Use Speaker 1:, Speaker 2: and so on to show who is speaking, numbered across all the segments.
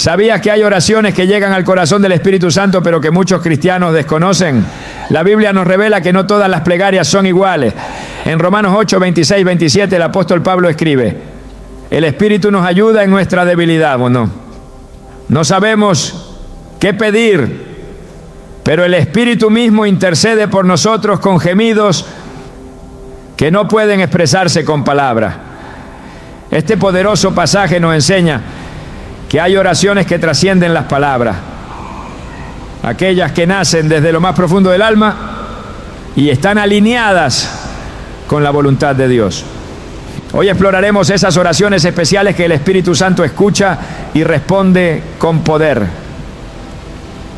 Speaker 1: ¿Sabías que hay oraciones que llegan al corazón del Espíritu Santo, pero que muchos cristianos desconocen? La Biblia nos revela que no todas las plegarias son iguales. En Romanos 8, 26, 27, el apóstol Pablo escribe: el Espíritu nos ayuda en nuestra debilidad. Bueno, no sabemos qué pedir, pero el Espíritu mismo intercede por nosotros con gemidos que no pueden expresarse con palabras. Este poderoso pasaje nos enseña que hay oraciones que trascienden las palabras, aquellas que nacen desde lo más profundo del alma y están alineadas con la voluntad de Dios. Hoy exploraremos esas oraciones especiales que el Espíritu Santo escucha y responde con poder.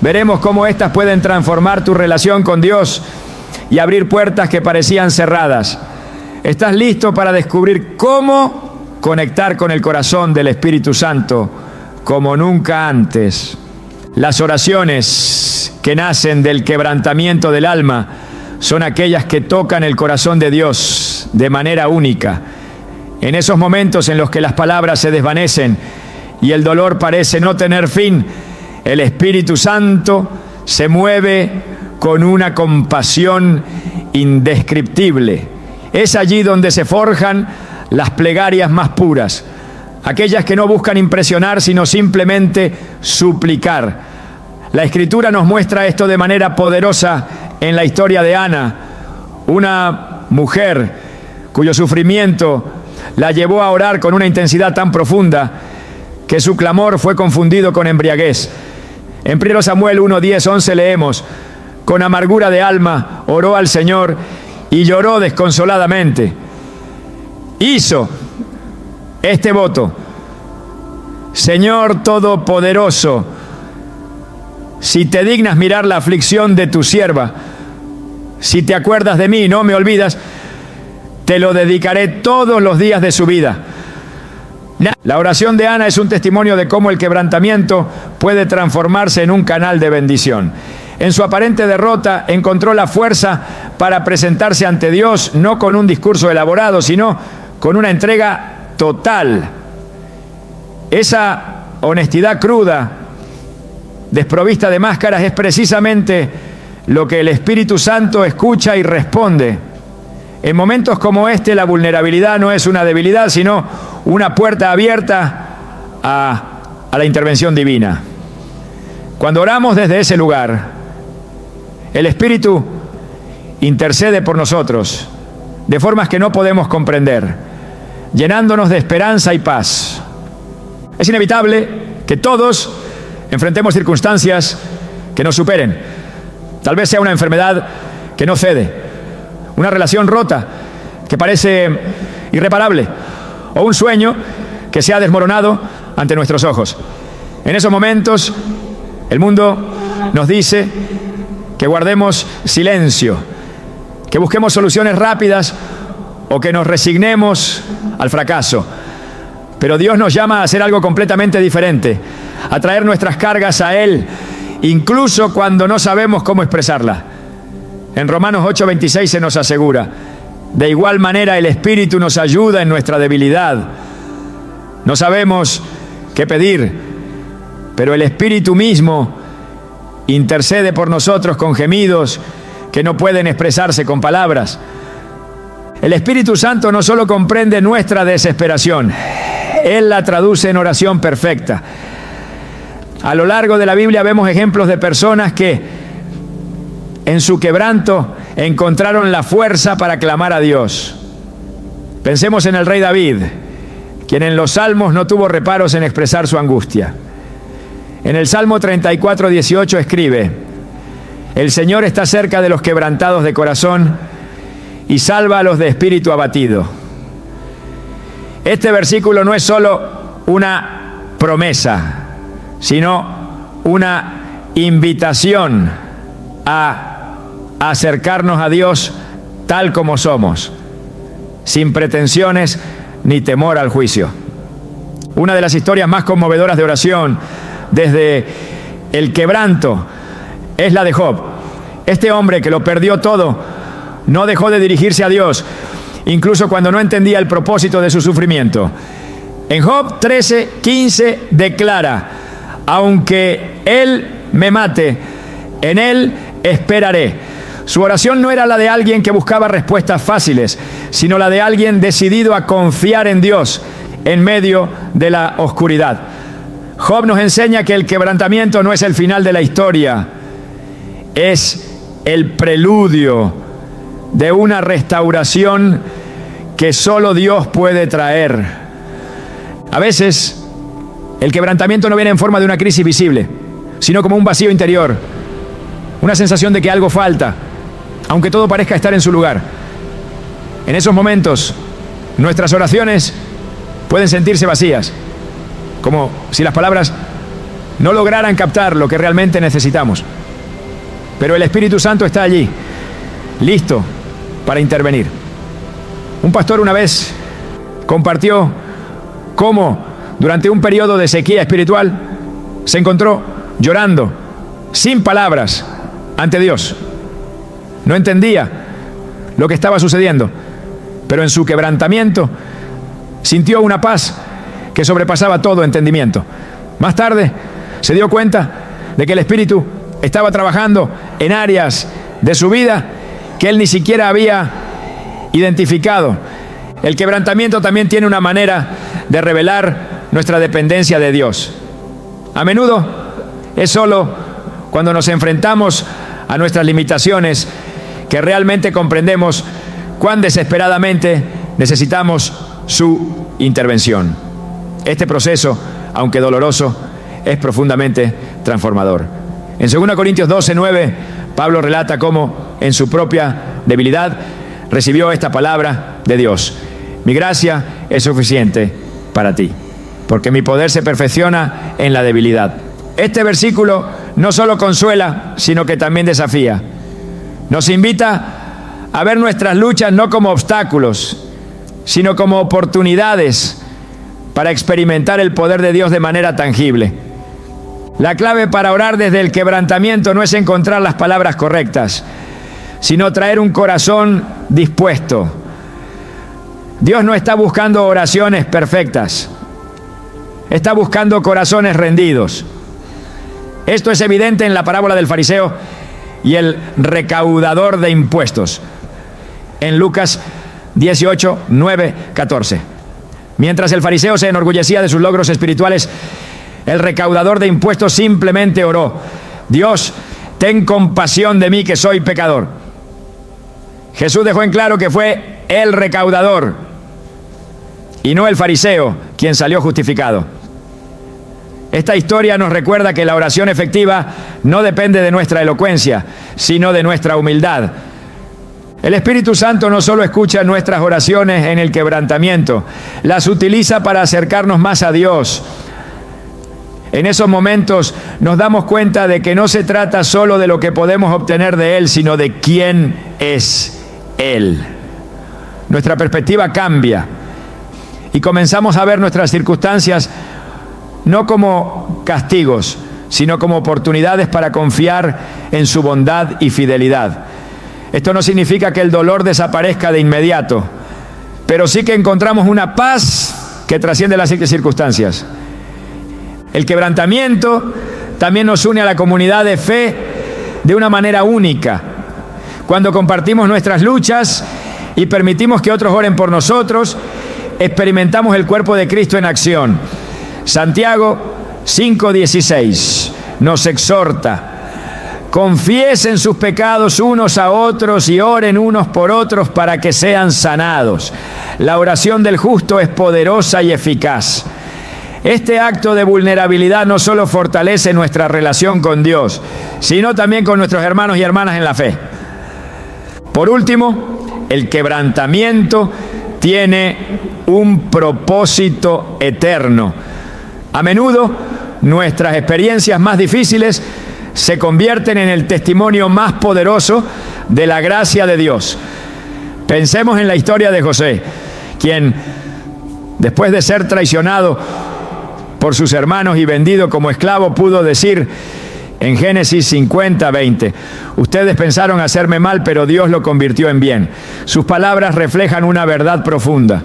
Speaker 1: Veremos cómo éstas pueden transformar tu relación con Dios y abrir puertas que parecían cerradas. ¿Estás listo para descubrir cómo conectar con el corazón del Espíritu Santo como nunca antes? Las oraciones que nacen del quebrantamiento del alma son aquellas que tocan el corazón de Dios de manera única. En esos momentos en los que las palabras se desvanecen y el dolor parece no tener fin, el Espíritu Santo se mueve con una compasión indescriptible. Es allí donde se forjan las plegarias más puras, aquellas que no buscan impresionar, sino simplemente suplicar. La Escritura nos muestra esto de manera poderosa en la historia de Ana, una mujer cuyo sufrimiento la llevó a orar con una intensidad tan profunda que su clamor fue confundido con embriaguez. En 1 Samuel 1, 10, 11 leemos: con amargura de alma oró al Señor y lloró desconsoladamente. Hizo este voto: Señor Todopoderoso, si te dignas mirar la aflicción de tu sierva, si te acuerdas de mí y no me olvidas, te lo dedicaré todos los días de su vida. La oración de Ana es un testimonio de cómo el quebrantamiento puede transformarse en un canal de bendición. En su aparente derrota encontró la fuerza para presentarse ante Dios, no con un discurso elaborado, sino con una entrega total. Esa honestidad cruda, desprovista de máscaras, es precisamente lo que el Espíritu Santo escucha y responde. En momentos como este, la vulnerabilidad no es una debilidad, sino una puerta abierta a la intervención divina. Cuando oramos desde ese lugar, el Espíritu intercede por nosotros de formas que no podemos comprender, llenándonos de esperanza y paz. Es inevitable que todos enfrentemos circunstancias que nos superen. Tal vez sea una enfermedad que no cede, una relación rota que parece irreparable, o un sueño que se ha desmoronado ante nuestros ojos. En esos momentos, el mundo nos dice que guardemos silencio, que busquemos soluciones rápidas o que nos resignemos al fracaso. Pero Dios nos llama a hacer algo completamente diferente, a traer nuestras cargas a Él, incluso cuando no sabemos cómo expresarla. En Romanos 8:26 se nos asegura: de igual manera el Espíritu nos ayuda en nuestra debilidad. No sabemos qué pedir, pero el Espíritu mismo intercede por nosotros con gemidos que no pueden expresarse con palabras. El Espíritu Santo no solo comprende nuestra desesperación, Él la traduce en oración perfecta. A lo largo de la Biblia vemos ejemplos de personas que en su quebranto encontraron la fuerza para clamar a Dios. Pensemos en el rey David, quien en los Salmos no tuvo reparos en expresar su angustia. En el Salmo 34, 18 escribe: el Señor está cerca de los quebrantados de corazón y salva a los de espíritu abatido. Este versículo no es solo una promesa, sino una invitación a acercarnos a Dios tal como somos, sin pretensiones ni temor al juicio. Una de las historias más conmovedoras de oración desde el quebranto es la de Job. Este hombre que lo perdió todo no dejó de dirigirse a Dios, incluso cuando no entendía el propósito de su sufrimiento. En Job 13:15 declara: Aunque Él me mate, en Él esperaré. Su oración no era la de alguien que buscaba respuestas fáciles, sino la de alguien decidido a confiar en Dios en medio de la oscuridad. Job nos enseña que el quebrantamiento no es el final de la historia, es el preludio de una restauración que solo Dios puede traer. A veces, el quebrantamiento no viene en forma de una crisis visible, sino como un vacío interior, una sensación de que algo falta, aunque todo parezca estar en su lugar. En esos momentos, nuestras oraciones pueden sentirse vacías, como si las palabras no lograran captar lo que realmente necesitamos. Pero el Espíritu Santo está allí, listo para intervenir. Un pastor una vez compartió cómo durante un periodo de sequía espiritual se encontró llorando, sin palabras, ante Dios. No entendía lo que estaba sucediendo, pero en su quebrantamiento sintió una paz que sobrepasaba todo entendimiento. Más tarde se dio cuenta de que el Espíritu estaba trabajando en áreas de su vida que él ni siquiera había identificado. El quebrantamiento también tiene una manera de revelar nuestra dependencia de Dios. A menudo es solo cuando nos enfrentamos a nuestras limitaciones que realmente comprendemos cuán desesperadamente necesitamos su intervención. Este proceso, aunque doloroso, es profundamente transformador. En 2 Corintios 12:9, Pablo relata cómo en su propia debilidad recibió esta palabra de Dios: mi gracia es suficiente para ti, porque mi poder se perfecciona en la debilidad. Este versículo no solo consuela, sino que también desafía. Nos invita a ver nuestras luchas no como obstáculos, sino como oportunidades para experimentar el poder de Dios de manera tangible. La clave para orar desde el quebrantamiento no es encontrar las palabras correctas, sino traer un corazón dispuesto. Dios no está buscando oraciones perfectas, está buscando corazones rendidos. Esto es evidente en la parábola del fariseo y el recaudador de impuestos, en Lucas 18, 9, 14. Mientras el fariseo se enorgullecía de sus logros espirituales, el recaudador de impuestos simplemente oró: Dios, ten compasión de mí que soy pecador. Jesús dejó en claro que fue el recaudador y no el fariseo quien salió justificado. Esta historia nos recuerda que la oración efectiva no depende de nuestra elocuencia, sino de nuestra humildad. El Espíritu Santo no solo escucha nuestras oraciones en el quebrantamiento, las utiliza para acercarnos más a Dios. En esos momentos nos damos cuenta de que no se trata solo de lo que podemos obtener de Él, sino de quién es Él. Nuestra perspectiva cambia y comenzamos a ver nuestras circunstancias no como castigos, sino como oportunidades para confiar en su bondad y fidelidad. Esto no significa que el dolor desaparezca de inmediato, pero sí que encontramos una paz que trasciende las circunstancias. El quebrantamiento también nos une a la comunidad de fe de una manera única. Cuando compartimos nuestras luchas y permitimos que otros oren por nosotros, experimentamos el cuerpo de Cristo en acción. Santiago 5:16 nos exhorta: confiesen sus pecados unos a otros y oren unos por otros para que sean sanados. La oración del justo es poderosa y eficaz. Este acto de vulnerabilidad no solo fortalece nuestra relación con Dios, sino también con nuestros hermanos y hermanas en la fe. Por último, el quebrantamiento tiene un propósito eterno. A menudo, nuestras experiencias más difíciles se convierten en el testimonio más poderoso de la gracia de Dios. Pensemos en la historia de José, quien, después de ser traicionado por sus hermanos y vendido como esclavo, pudo decir en Génesis 50:20: ustedes pensaron hacerme mal, pero Dios lo convirtió en bien. Sus palabras reflejan una verdad profunda.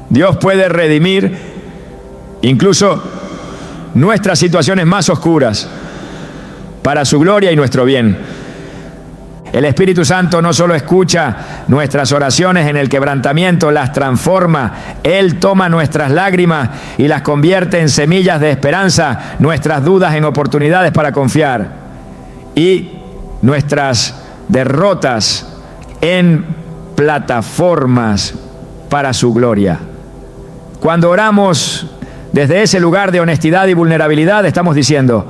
Speaker 1: Dios puede redimir incluso nuestras situaciones más oscuras para su gloria y nuestro bien. El Espíritu Santo no solo escucha nuestras oraciones en el quebrantamiento, las transforma. Él toma nuestras lágrimas y las convierte en semillas de esperanza, nuestras dudas en oportunidades para confiar y nuestras derrotas en plataformas para su gloria. Cuando oramos desde ese lugar de honestidad y vulnerabilidad, estamos diciendo: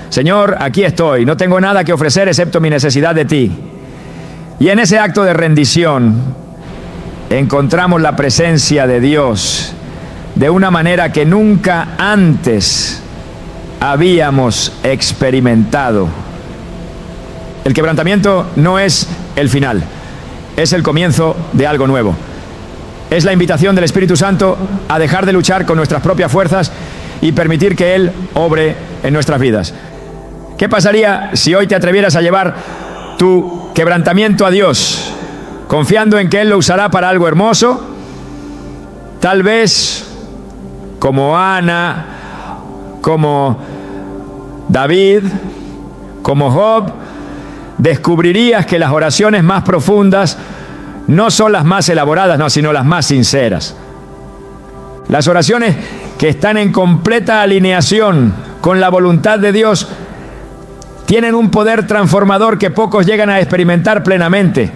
Speaker 1: Señor, aquí estoy, no tengo nada que ofrecer excepto mi necesidad de ti. Y en ese acto de rendición encontramos la presencia de Dios de una manera que nunca antes habíamos experimentado. El quebrantamiento no es el final, es el comienzo de algo nuevo. Es la invitación del Espíritu Santo a dejar de luchar con nuestras propias fuerzas y permitir que Él obre en nuestras vidas. ¿Qué pasaría si hoy te atrevieras a llevar tu quebrantamiento a Dios, confiando en que Él lo usará para algo hermoso? Tal vez, como Ana, como David, como Job, descubrirías que las oraciones más profundas no son las más elaboradas, no, sino las más sinceras. Las oraciones que están en completa alineación con la voluntad de Dios tienen un poder transformador que pocos llegan a experimentar plenamente.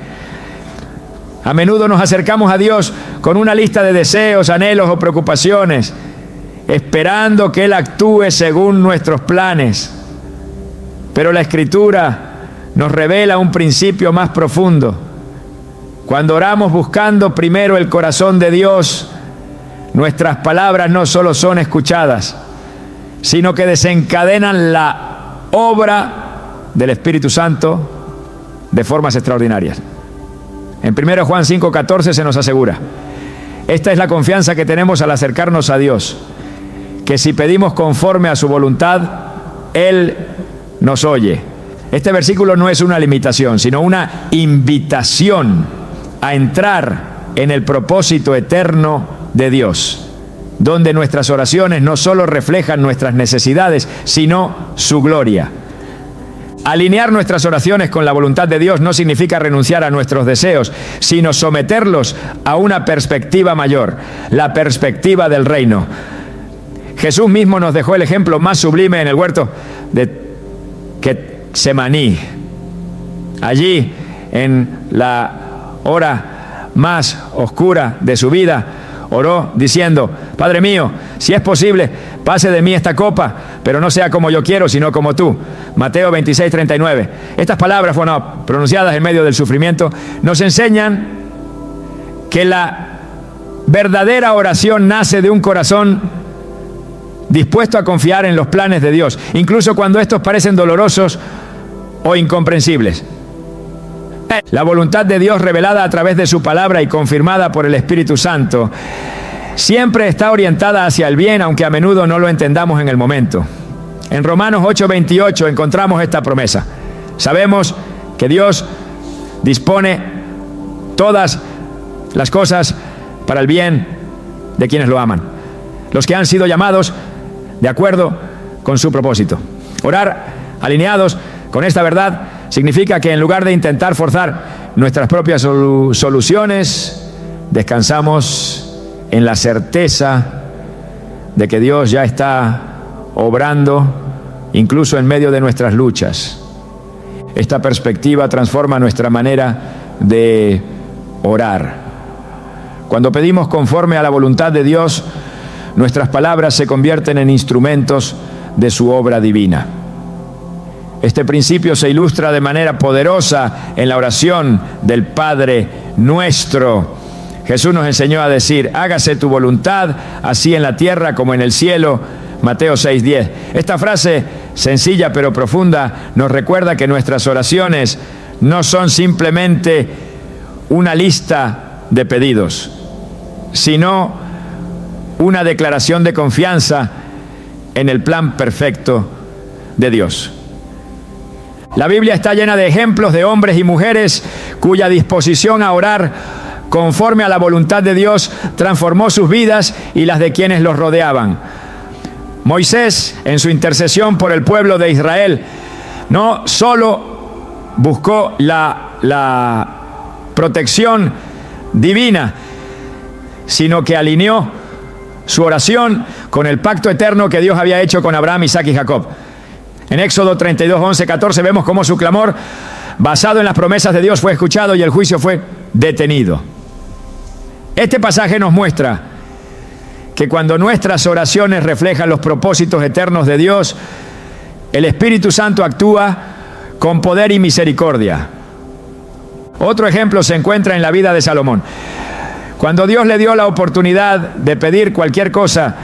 Speaker 1: A menudo nos acercamos a Dios con una lista de deseos, anhelos o preocupaciones, esperando que Él actúe según nuestros planes. Pero la Escritura nos revela un principio más profundo. Cuando oramos buscando primero el corazón de Dios, nuestras palabras no solo son escuchadas, sino que desencadenan la obra del Espíritu Santo de formas extraordinarias. En 1 Juan 5:14 se nos asegura: esta es la confianza que tenemos al acercarnos a Dios, que si pedimos conforme a su voluntad, Él nos oye. Este versículo no es una limitación, sino una invitación a entrar en el propósito eterno de Dios, donde nuestras oraciones no solo reflejan nuestras necesidades, sino su gloria. Alinear nuestras oraciones con la voluntad de Dios no significa renunciar a nuestros deseos, sino someterlos a una perspectiva mayor, la perspectiva del reino. Jesús mismo nos dejó el ejemplo más sublime en el huerto de Getsemaní. Allí, en la hora más oscura de su vida, oró diciendo: Padre mío, si es posible, pase de mí esta copa, pero no sea como yo quiero, sino como tú. Mateo 26:39. Estas palabras, pronunciadas en medio del sufrimiento, nos enseñan que la verdadera oración nace de un corazón dispuesto a confiar en los planes de Dios, incluso cuando estos parecen dolorosos o incomprensibles. La voluntad de Dios, revelada a través de su palabra y confirmada por el Espíritu Santo, siempre está orientada hacia el bien, aunque a menudo no lo entendamos en el momento. En Romanos 8:28 encontramos esta promesa. Sabemos que Dios dispone todas las cosas para el bien de quienes lo aman, los que han sido llamados de acuerdo con su propósito. Orar alineados con esta verdad significa que en lugar de intentar forzar nuestras propias soluciones, descansamos en la certeza de que Dios ya está obrando incluso en medio de nuestras luchas. Esta perspectiva transforma nuestra manera de orar. Cuando pedimos conforme a la voluntad de Dios, nuestras palabras se convierten en instrumentos de su obra divina. Este principio se ilustra de manera poderosa en la oración del Padre Nuestro. Jesús nos enseñó a decir: hágase tu voluntad, así en la tierra como en el cielo. Mateo 6:10. Esta frase, sencilla pero profunda, nos recuerda que nuestras oraciones no son simplemente una lista de pedidos, sino una declaración de confianza en el plan perfecto de Dios. La Biblia está llena de ejemplos de hombres y mujeres cuya disposición a orar conforme a la voluntad de Dios transformó sus vidas y las de quienes los rodeaban. Moisés, en su intercesión por el pueblo de Israel, no solo buscó la protección divina, sino que alineó su oración con el pacto eterno que Dios había hecho con Abraham, Isaac y Jacob. En Éxodo 32, 11, 14 vemos cómo su clamor, basado en las promesas de Dios, fue escuchado y el juicio fue detenido. Este pasaje nos muestra que cuando nuestras oraciones reflejan los propósitos eternos de Dios, el Espíritu Santo actúa con poder y misericordia. Otro ejemplo se encuentra en la vida de Salomón. Cuando Dios le dio la oportunidad de pedir cualquier cosa,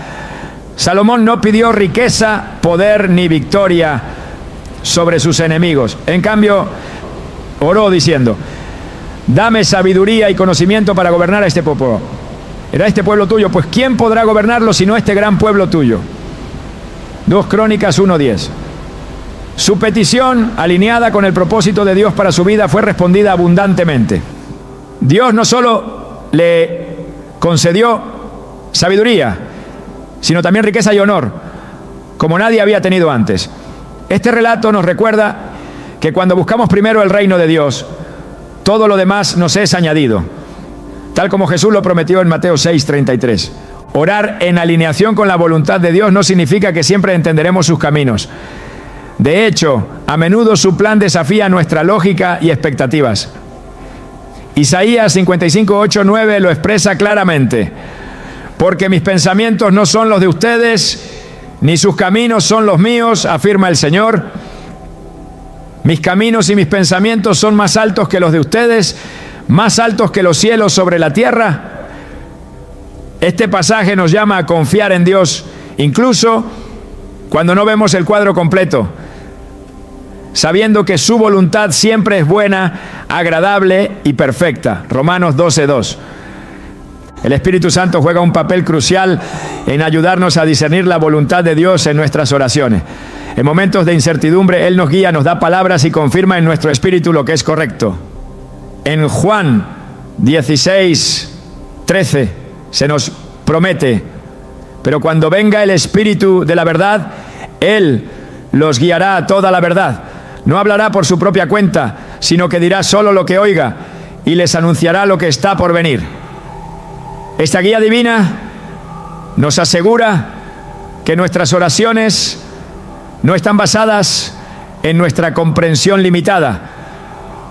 Speaker 1: Salomón no pidió riqueza, poder ni victoria sobre sus enemigos. En cambio, oró diciendo: dame sabiduría y conocimiento para gobernar a este pueblo. ¿Era este pueblo tuyo? Pues ¿quién podrá gobernarlo sino este gran pueblo tuyo? 2 Crónicas 1:10. Su petición, alineada con el propósito de Dios para su vida, fue respondida abundantemente. Dios no solo le concedió sabiduría, sino también riqueza y honor, como nadie había tenido antes. Este relato nos recuerda que cuando buscamos primero el reino de Dios, todo lo demás nos es añadido, tal como Jesús lo prometió en Mateo 6:33. Orar en alineación con la voluntad de Dios no significa que siempre entenderemos sus caminos. De hecho, a menudo su plan desafía nuestra lógica y expectativas. Isaías 55, 8, 9 lo expresa claramente: porque mis pensamientos no son los de ustedes, ni sus caminos son los míos, afirma el Señor. Mis caminos y mis pensamientos son más altos que los de ustedes, más altos que los cielos sobre la tierra. Este pasaje nos llama a confiar en Dios, incluso cuando no vemos el cuadro completo, sabiendo que su voluntad siempre es buena, agradable y perfecta. Romanos 12:2. El Espíritu Santo juega un papel crucial en ayudarnos a discernir la voluntad de Dios en nuestras oraciones. En momentos de incertidumbre, Él nos guía, nos da palabras y confirma en nuestro espíritu lo que es correcto. En Juan 16:13 se nos promete: pero cuando venga el Espíritu de la verdad, Él los guiará a toda la verdad. No hablará por su propia cuenta, sino que dirá solo lo que oiga y les anunciará lo que está por venir. Esta guía divina nos asegura que nuestras oraciones no están basadas en nuestra comprensión limitada,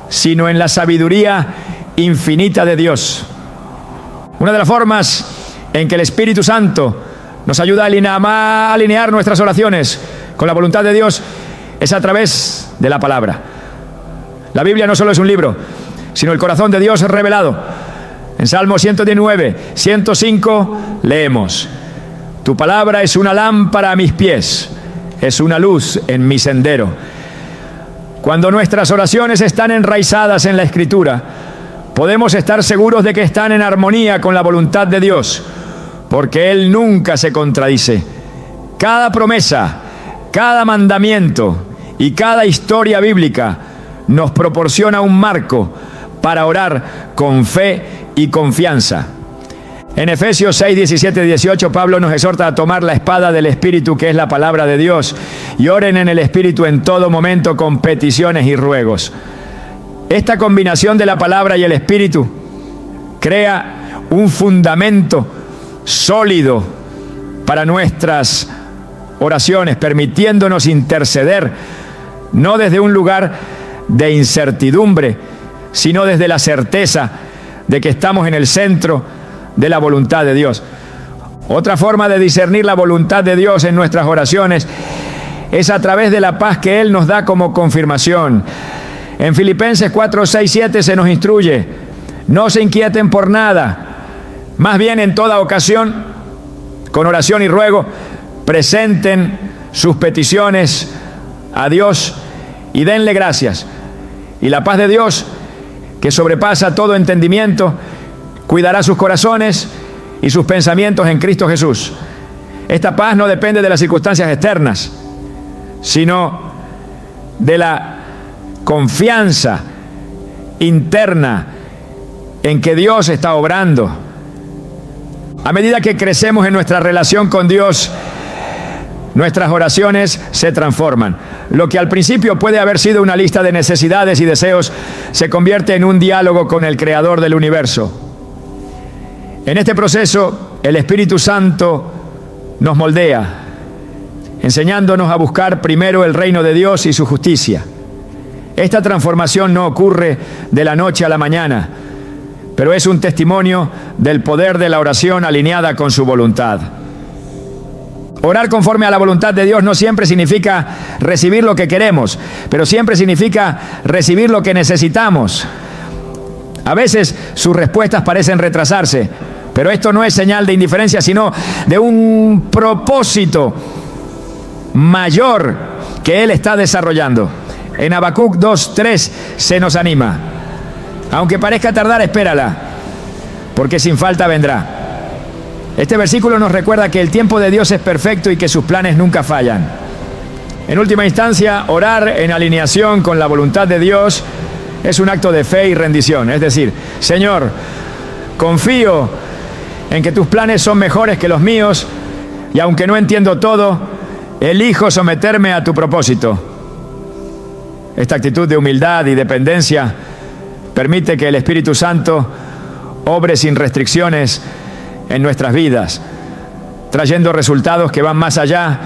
Speaker 1: sino en la sabiduría infinita de Dios. Una de las formas en que el Espíritu Santo nos ayuda a alinear nuestras oraciones con la voluntad de Dios es a través de la palabra. La Biblia no solo es un libro, sino el corazón de Dios revelado. En Salmo 119, 105 leemos: tu palabra es una lámpara a mis pies, es una luz en mi sendero. Cuando nuestras oraciones están enraizadas en la Escritura, podemos estar seguros de que están en armonía con la voluntad de Dios, porque Él nunca se contradice. Cada promesa, cada mandamiento y cada historia bíblica nos proporciona un marco para orar con fe y confianza. En Efesios 6, 17 y 18, Pablo nos exhorta a tomar la espada del Espíritu, que es la palabra de Dios, y oren en el Espíritu en todo momento con peticiones y ruegos. Esta combinación de la palabra y el Espíritu crea un fundamento sólido para nuestras oraciones, permitiéndonos interceder no desde un lugar de incertidumbre, sino desde la certeza de que estamos en el centro de la voluntad de Dios. Otra forma de discernir la voluntad de Dios en nuestras oraciones es a través de la paz que Él nos da como confirmación. En Filipenses 4, 6, 7 se nos instruye: no se inquieten por nada, más bien en toda ocasión, con oración y ruego, presenten sus peticiones a Dios y denle gracias. Y la paz de Dios, que sobrepasa todo entendimiento, cuidará sus corazones y sus pensamientos en Cristo Jesús. Esta paz no depende de las circunstancias externas, sino de la confianza interna en que Dios está obrando. A medida que crecemos en nuestra relación con Dios, nuestras oraciones se transforman. Lo que al principio puede haber sido una lista de necesidades y deseos se convierte en un diálogo con el Creador del universo. En este proceso, el Espíritu Santo nos moldea, enseñándonos a buscar primero el reino de Dios y su justicia. Esta transformación no ocurre de la noche a la mañana, pero es un testimonio del poder de la oración alineada con su voluntad. Orar conforme a la voluntad de Dios no siempre significa recibir lo que queremos, pero siempre significa recibir lo que necesitamos. A veces sus respuestas parecen retrasarse, pero esto no es señal de indiferencia, sino de un propósito mayor que Él está desarrollando. En Habacuc 2:3 se nos anima: aunque parezca tardar, espérala, porque sin falta vendrá. Este versículo nos recuerda que el tiempo de Dios es perfecto y que sus planes nunca fallan. En última instancia, orar en alineación con la voluntad de Dios es un acto de fe y rendición. Es decir, Señor, confío en que tus planes son mejores que los míos y aunque no entiendo todo, elijo someterme a tu propósito. Esta actitud de humildad y dependencia permite que el Espíritu Santo obre sin restricciones en nuestras vidas, trayendo resultados que van más allá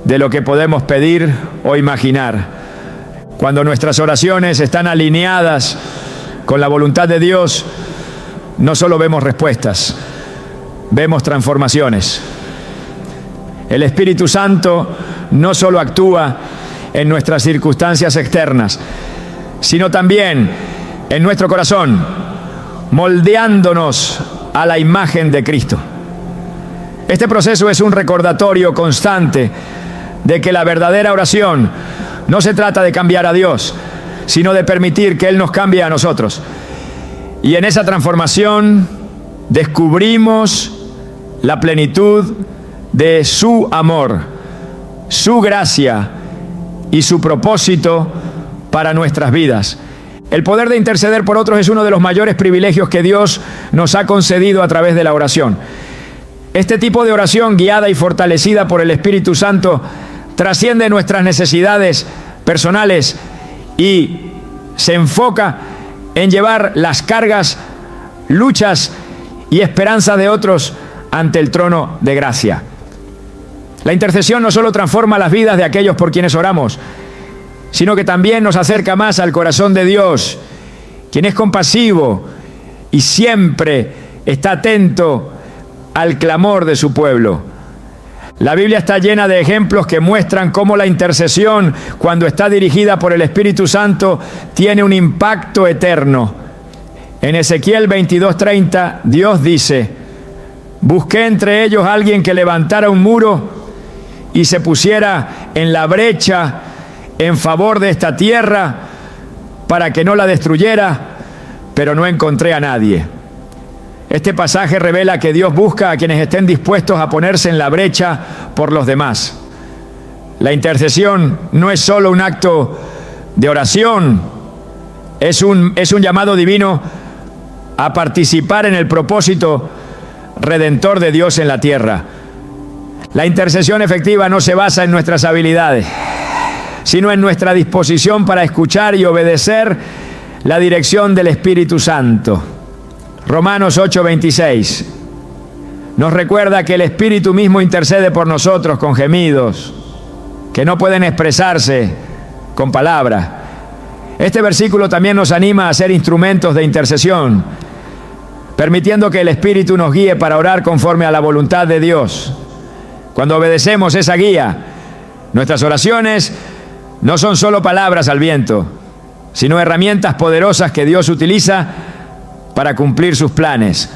Speaker 1: de lo que podemos pedir o imaginar. Cuando nuestras oraciones están alineadas con la voluntad de Dios, no solo vemos respuestas, vemos transformaciones. El Espíritu Santo no solo actúa en nuestras circunstancias externas, sino también en nuestro corazón, moldeándonos a la imagen de Cristo. Este proceso es un recordatorio constante de que la verdadera oración no se trata de cambiar a Dios, sino de permitir que Él nos cambie a nosotros. Y en esa transformación descubrimos la plenitud de su amor, su gracia y su propósito para nuestras vidas. El poder de interceder por otros es uno de los mayores privilegios que Dios nos ha concedido a través de la oración. Este tipo de oración, guiada y fortalecida por el Espíritu Santo, trasciende nuestras necesidades personales y se enfoca en llevar las cargas, luchas y esperanzas de otros ante el trono de gracia. La intercesión no solo transforma las vidas de aquellos por quienes oramos, sino que también nos acerca más al corazón de Dios, quien es compasivo y siempre está atento al clamor de su pueblo. La Biblia está llena de ejemplos que muestran cómo la intercesión, cuando está dirigida por el Espíritu Santo, tiene un impacto eterno. En Ezequiel 22:30, Dios dice: busqué entre ellos a alguien que levantara un muro y se pusiera en la brecha en favor de esta tierra para que no la destruyera, pero no encontré a nadie. Este pasaje revela que Dios busca a quienes estén dispuestos a ponerse en la brecha por los demás. La intercesión no es solo un acto de oración, es un llamado divino a participar en el propósito redentor de Dios en la tierra. La intercesión efectiva no se basa en nuestras habilidades, sino en nuestra disposición para escuchar y obedecer la dirección del Espíritu Santo. Romanos 8:26 nos recuerda que el Espíritu mismo intercede por nosotros con gemidos que no pueden expresarse con palabras. Este versículo también nos anima a ser instrumentos de intercesión, permitiendo que el Espíritu nos guíe para orar conforme a la voluntad de Dios. Cuando obedecemos esa guía, nuestras oraciones no son solo palabras al viento, sino herramientas poderosas que Dios utiliza para cumplir sus planes.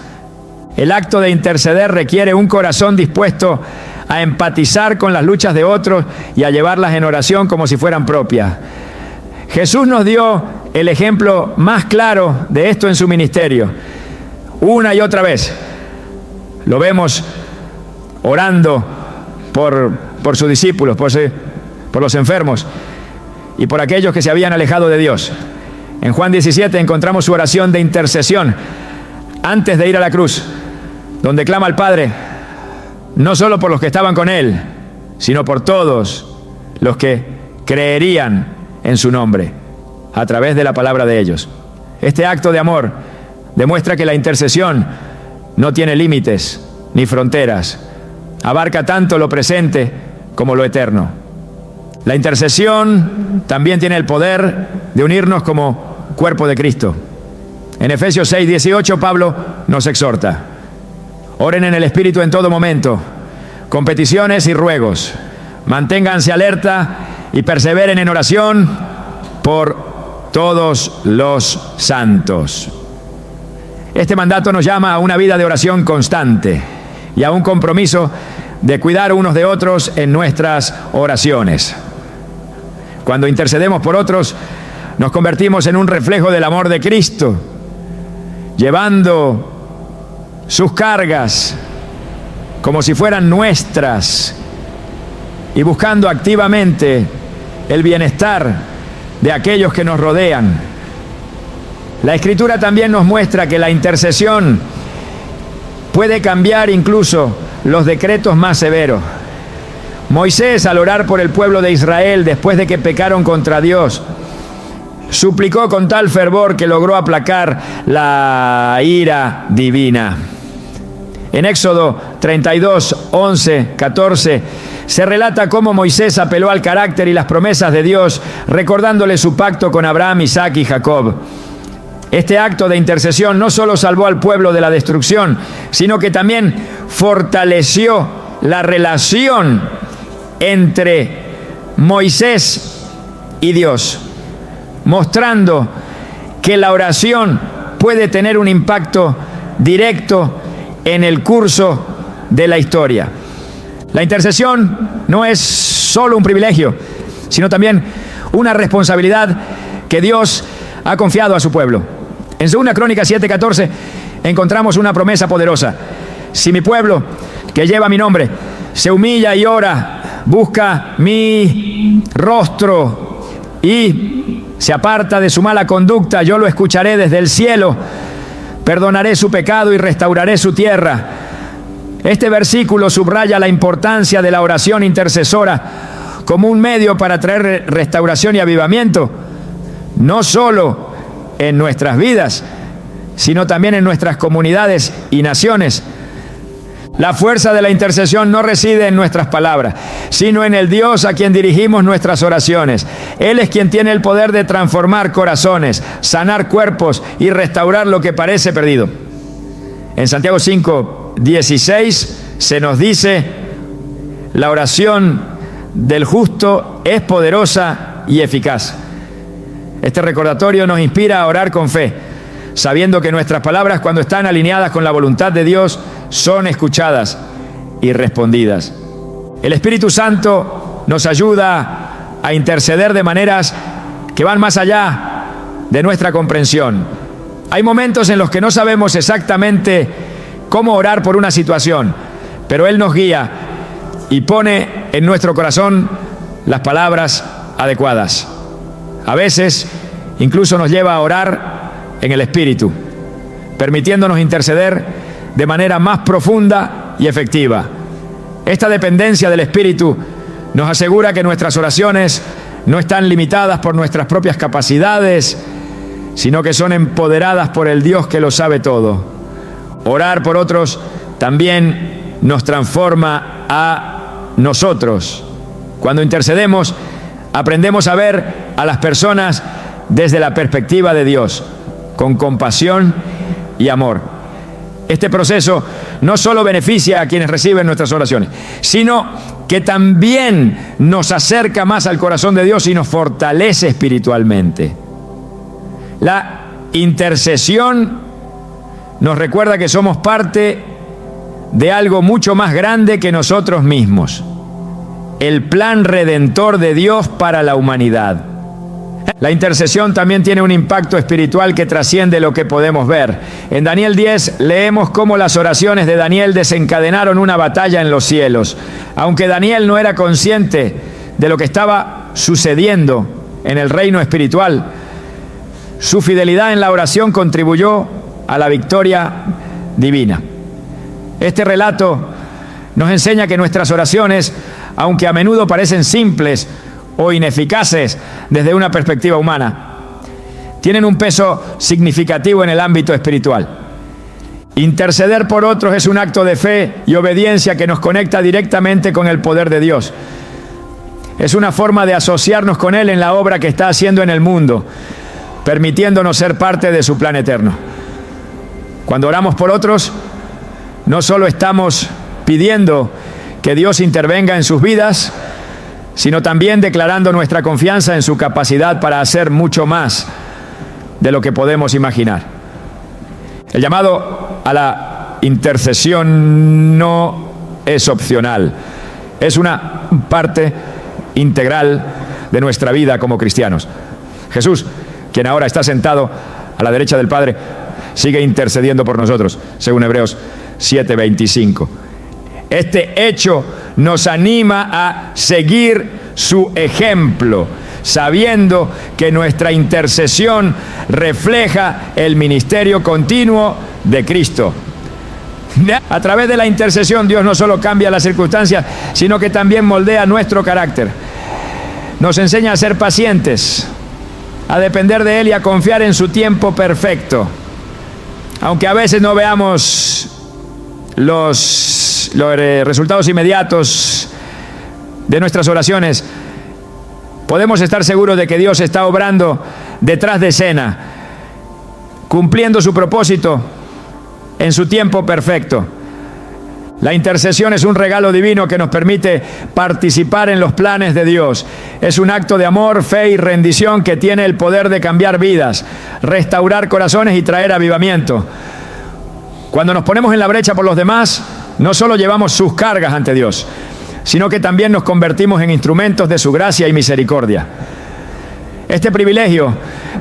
Speaker 1: El acto de interceder requiere un corazón dispuesto a empatizar con las luchas de otros y a llevarlas en oración como si fueran propias. Jesús nos dio el ejemplo más claro de esto en su ministerio. Una y otra vez lo vemos orando por sus discípulos, por los enfermos y por aquellos que se habían alejado de Dios. En Juan 17 encontramos su oración de intercesión antes de ir a la cruz, donde clama al Padre, no solo por los que estaban con Él, sino por todos los que creerían en su nombre, a través de la palabra de ellos. Este acto de amor demuestra que la intercesión no tiene límites ni fronteras. Abarca tanto lo presente como lo eterno. La intercesión también tiene el poder de unirnos como cuerpo de Cristo. En Efesios 6:18, Pablo nos exhorta: oren en el Espíritu en todo momento, con peticiones y ruegos. Manténganse alerta y perseveren en oración por todos los santos. Este mandato nos llama a una vida de oración constante y a un compromiso de cuidar unos de otros en nuestras oraciones. Cuando intercedemos por otros, nos convertimos en un reflejo del amor de Cristo, llevando sus cargas como si fueran nuestras y buscando activamente el bienestar de aquellos que nos rodean. La Escritura también nos muestra que la intercesión puede cambiar incluso los decretos más severos. Moisés, al orar por el pueblo de Israel después de que pecaron contra Dios, suplicó con tal fervor que logró aplacar la ira divina. En Éxodo 32, 11, 14, se relata cómo Moisés apeló al carácter y las promesas de Dios, recordándole su pacto con Abraham, Isaac y Jacob. Este acto de intercesión no solo salvó al pueblo de la destrucción, sino que también fortaleció la relación entre Moisés y Dios, mostrando que la oración puede tener un impacto directo en el curso de la historia. La intercesión no es solo un privilegio, sino también una responsabilidad que Dios ha confiado a su pueblo. En 2 Crónicas 7:14 encontramos una promesa poderosa: si mi pueblo, que lleva mi nombre, se humilla y ora, busca mi rostro y se aparta de su mala conducta, yo lo escucharé desde el cielo, perdonaré su pecado y restauraré su tierra. Este versículo subraya la importancia de la oración intercesora como un medio para traer restauración y avivamiento, no solo en nuestras vidas, sino también en nuestras comunidades y naciones. La fuerza de la intercesión no reside en nuestras palabras, sino en el Dios a quien dirigimos nuestras oraciones. Él es quien tiene el poder de transformar corazones, sanar cuerpos y restaurar lo que parece perdido. En Santiago 5:16 se nos dice: la oración del justo es poderosa y eficaz. Este recordatorio nos inspira a orar con fe, sabiendo que nuestras palabras, cuando están alineadas con la voluntad de Dios, son escuchadas y respondidas. El Espíritu Santo nos ayuda a interceder de maneras que van más allá de nuestra comprensión. Hay momentos en los que no sabemos exactamente cómo orar por una situación, pero Él nos guía y pone en nuestro corazón las palabras adecuadas. A veces incluso nos lleva a orar en el Espíritu, permitiéndonos interceder de manera más profunda y efectiva. Esta dependencia del Espíritu nos asegura que nuestras oraciones no están limitadas por nuestras propias capacidades, sino que son empoderadas por el Dios que lo sabe todo. Orar por otros también nos transforma a nosotros. Cuando intercedemos, aprendemos a ver a las personas desde la perspectiva de Dios, con compasión y amor. Este proceso no solo beneficia a quienes reciben nuestras oraciones, sino que también nos acerca más al corazón de Dios y nos fortalece espiritualmente. La intercesión nos recuerda que somos parte de algo mucho más grande que nosotros mismos: el plan redentor de Dios para la humanidad. La intercesión también tiene un impacto espiritual que trasciende lo que podemos ver. En Daniel 10 leemos cómo las oraciones de Daniel desencadenaron una batalla en los cielos. Aunque Daniel no era consciente de lo que estaba sucediendo en el reino espiritual, su fidelidad en la oración contribuyó a la victoria divina. Este relato nos enseña que nuestras oraciones, aunque a menudo parecen simples o ineficaces desde una perspectiva humana, tienen un peso significativo en el ámbito espiritual. Interceder por otros es un acto de fe y obediencia que nos conecta directamente con el poder de Dios. Es una forma de asociarnos con Él en la obra que está haciendo en el mundo, permitiéndonos ser parte de su plan eterno. Cuando oramos por otros, no solo estamos pidiendo que Dios intervenga en sus vidas, sino también declarando nuestra confianza en su capacidad para hacer mucho más de lo que podemos imaginar. El llamado a la intercesión no es opcional, es una parte integral de nuestra vida como cristianos. Jesús, quien ahora está sentado a la derecha del Padre, sigue intercediendo por nosotros, según Hebreos 7:25. Este hecho nos anima a seguir su ejemplo, sabiendo que nuestra intercesión refleja el ministerio continuo de Cristo. A través de la intercesión, Dios no solo cambia las circunstancias, sino que también moldea nuestro carácter. Nos enseña a ser pacientes, a depender de Él y a confiar en su tiempo perfecto. Aunque a veces no veamos los resultados inmediatos de nuestras oraciones, podemos estar seguros de que Dios está obrando detrás de escena, cumpliendo su propósito en su tiempo perfecto. La intercesión es un regalo divino que nos permite participar en los planes de Dios. Es un acto de amor, fe y rendición que tiene el poder de cambiar vidas, restaurar corazones y traer avivamiento. Cuando nos ponemos en la brecha por los demás, no solo llevamos sus cargas ante Dios, sino que también nos convertimos en instrumentos de su gracia y misericordia. Este privilegio,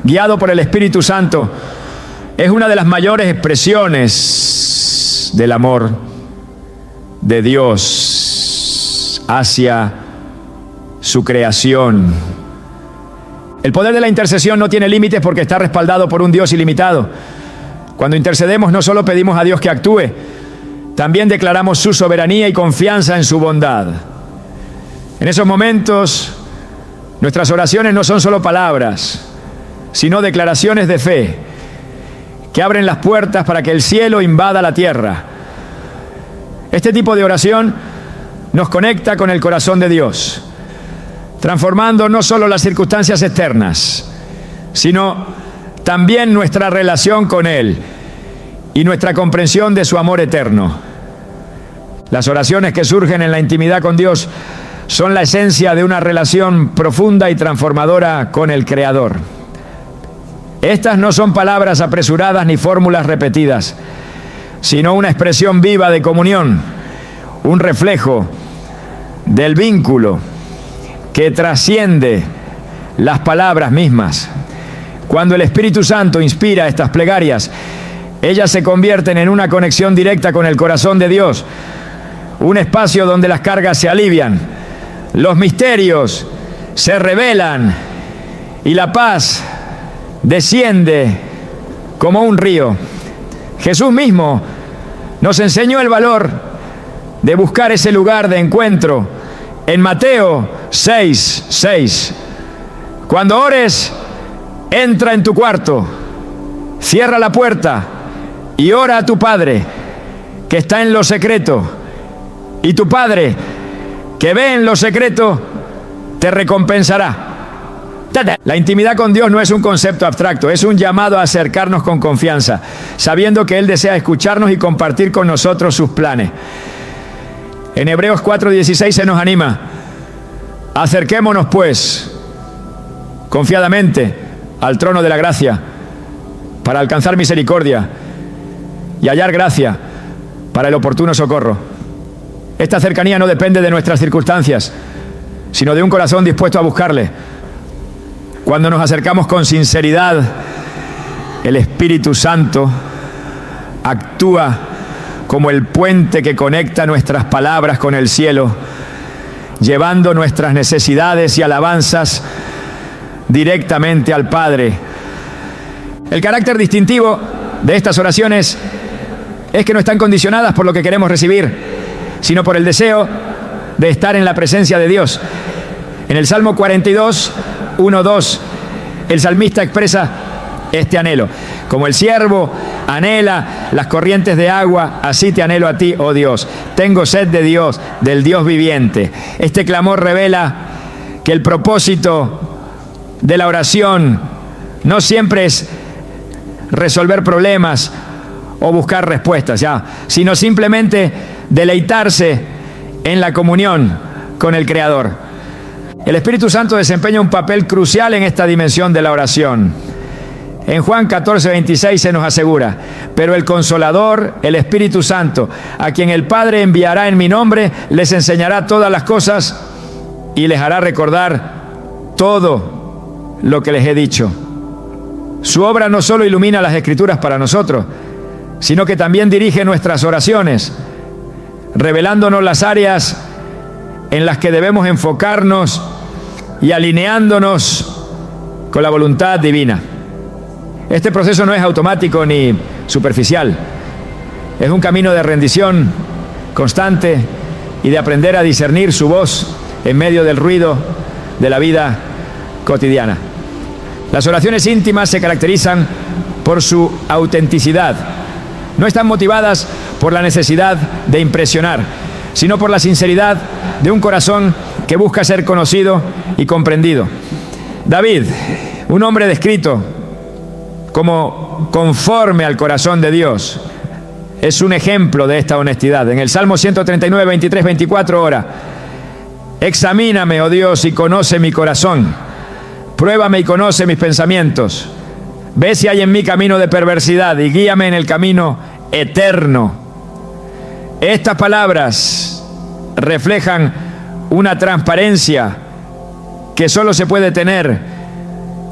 Speaker 1: guiado por el Espíritu Santo, es una de las mayores expresiones del amor de Dios hacia su creación. El poder de la intercesión no tiene límites porque está respaldado por un Dios ilimitado. Cuando intercedemos no solo pedimos a Dios que actúe, también declaramos su soberanía y confianza en su bondad. En esos momentos, nuestras oraciones no son solo palabras, sino declaraciones de fe que abren las puertas para que el cielo invada la tierra. Este tipo de oración nos conecta con el corazón de Dios, transformando no solo las circunstancias externas, sino también nuestra relación con Él y nuestra comprensión de su amor eterno. Las oraciones que surgen en la intimidad con Dios son la esencia de una relación profunda y transformadora con el Creador. Estas no son palabras apresuradas ni fórmulas repetidas, sino una expresión viva de comunión, un reflejo del vínculo que trasciende las palabras mismas. Cuando el Espíritu Santo inspira estas plegarias, ellas se convierten en una conexión directa con el corazón de Dios, un espacio donde las cargas se alivian, los misterios se revelan y la paz desciende como un río. Jesús mismo nos enseñó el valor de buscar ese lugar de encuentro en Mateo 6:6. Cuando ores, entra en tu cuarto, cierra la puerta y ora a tu Padre que está en lo secreto, y tu Padre que ve en lo secreto te recompensará. La intimidad con Dios no es un concepto abstracto, es un llamado a acercarnos con confianza, sabiendo que Él desea escucharnos y compartir con nosotros sus planes. En Hebreos 4:16 se nos anima: acerquémonos pues confiadamente al trono de la gracia para alcanzar misericordia y hallar gracia para el oportuno socorro. Esta cercanía no depende de nuestras circunstancias, sino de un corazón dispuesto a buscarle. Cuando nos acercamos con sinceridad, el Espíritu Santo actúa como el puente que conecta nuestras palabras con el cielo, llevando nuestras necesidades y alabanzas directamente al Padre. El carácter distintivo de estas oraciones es que no están condicionadas por lo que queremos recibir, sino por el deseo de estar en la presencia de Dios. En el Salmo 42, 1, 2, el salmista expresa este anhelo. Como el siervo anhela las corrientes de agua, así te anhelo a ti, oh Dios. Tengo sed de Dios, del Dios viviente. Este clamor revela que el propósito de la oración no siempre es resolver problemas o buscar respuestas, sino simplemente deleitarse en la comunión con el Creador. El Espíritu Santo desempeña un papel crucial en esta dimensión de la oración. En Juan 14, 26 se nos asegura: pero el Consolador, el Espíritu Santo, a quien el Padre enviará en mi nombre, les enseñará todas las cosas y les hará recordar todo lo que les he dicho. Su obra no solo ilumina las Escrituras para nosotros, sino que también dirige nuestras oraciones, revelándonos las áreas en las que debemos enfocarnos y alineándonos con la voluntad divina. Este proceso no es automático ni superficial. Es un camino de rendición constante y de aprender a discernir su voz en medio del ruido de la vida cotidiana. Las oraciones íntimas se caracterizan por su autenticidad. No están motivadas por la necesidad de impresionar, sino por la sinceridad de un corazón que busca ser conocido y comprendido. David, un hombre descrito como conforme al corazón de Dios, es un ejemplo de esta honestidad. En el Salmo 139, 23, 24 ora: examíname, oh Dios, y conoce mi corazón. Pruébame y conoce mis pensamientos. Ve si hay en mí camino de perversidad y guíame en el camino eterno. Estas palabras reflejan una transparencia que solo se puede tener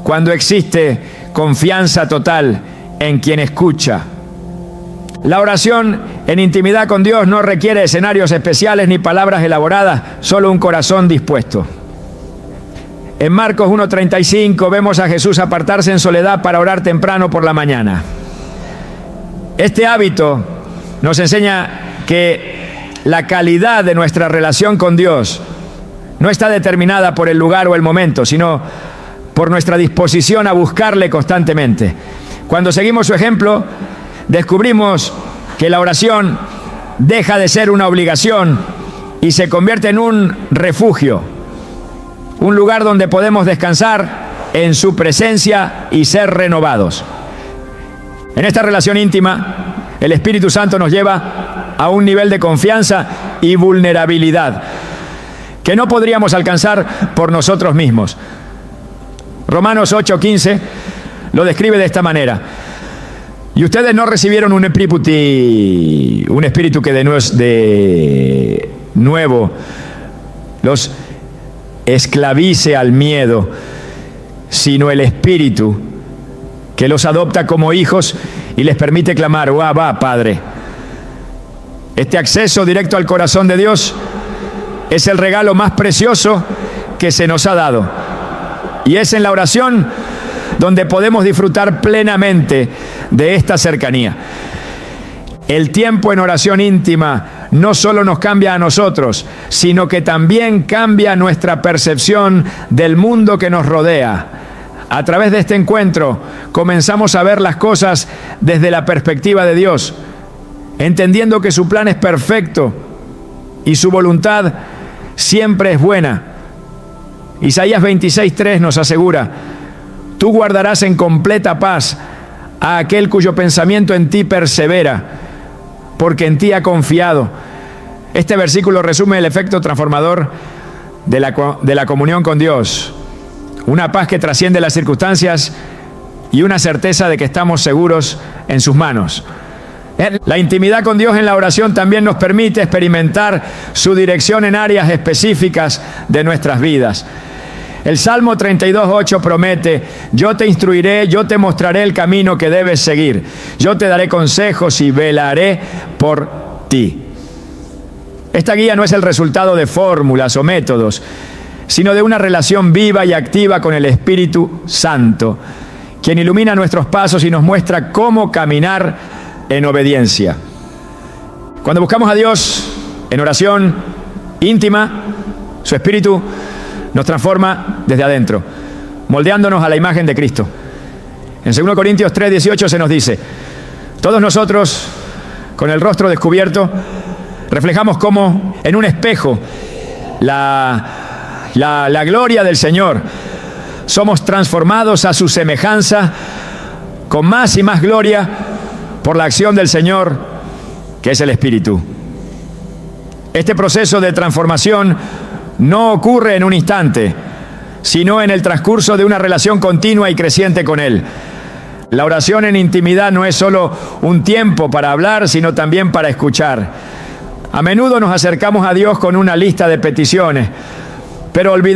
Speaker 1: cuando existe confianza total en quien escucha. La oración en intimidad con Dios no requiere escenarios especiales ni palabras elaboradas, solo un corazón dispuesto. En Marcos 1:35 vemos a Jesús apartarse en soledad para orar temprano por la mañana. Este hábito nos enseña que la calidad de nuestra relación con Dios no está determinada por el lugar o el momento, sino por nuestra disposición a buscarle constantemente. Cuando seguimos su ejemplo, descubrimos que la oración deja de ser una obligación y se convierte en un refugio, un lugar donde podemos descansar en su presencia y ser renovados. En esta relación íntima, el Espíritu Santo nos lleva a un nivel de confianza y vulnerabilidad que no podríamos alcanzar por nosotros mismos. Romanos 8:15 lo describe de esta manera: y ustedes no recibieron un espíritu que de nuevo los esclavice al miedo, sino el Espíritu que los adopta como hijos y les permite clamar: Abba, Padre. Este acceso directo al corazón de Dios es el regalo más precioso que se nos ha dado. Y es en la oración donde podemos disfrutar plenamente de esta cercanía. El tiempo en oración íntima no solo nos cambia a nosotros, sino que también cambia nuestra percepción del mundo que nos rodea. A través de este encuentro comenzamos a ver las cosas desde la perspectiva de Dios, entendiendo que su plan es perfecto y su voluntad siempre es buena. Isaías 26:3 nos asegura: tú guardarás en completa paz a aquel cuyo pensamiento en ti persevera, porque en ti ha confiado. Este versículo resume el efecto transformador de la comunión con Dios. Una paz que trasciende las circunstancias y una certeza de que estamos seguros en sus manos. La intimidad con Dios en la oración también nos permite experimentar su dirección en áreas específicas de nuestras vidas. El Salmo 32:8 promete: yo te instruiré, yo te mostraré el camino que debes seguir. Yo te daré consejos y velaré por ti. Esta guía no es el resultado de fórmulas o métodos, sino de una relación viva y activa con el Espíritu Santo, quien ilumina nuestros pasos y nos muestra cómo caminar en obediencia. Cuando buscamos a Dios en oración, íntima, su espíritu nos transforma desde adentro, moldeándonos a la imagen de Cristo. En 2 Corintios 3:18 se nos dice: todos nosotros, con el rostro descubierto, reflejamos como en un espejo la gloria del Señor. Somos transformados a su semejanza con más y más gloria por la acción del Señor, que es el Espíritu. Este proceso de transformación no ocurre en un instante, sino en el transcurso de una relación continua y creciente con Él. La oración en intimidad no es solo un tiempo para hablar, sino también para escuchar. A menudo nos acercamos a Dios con una lista de peticiones, pero olvidamos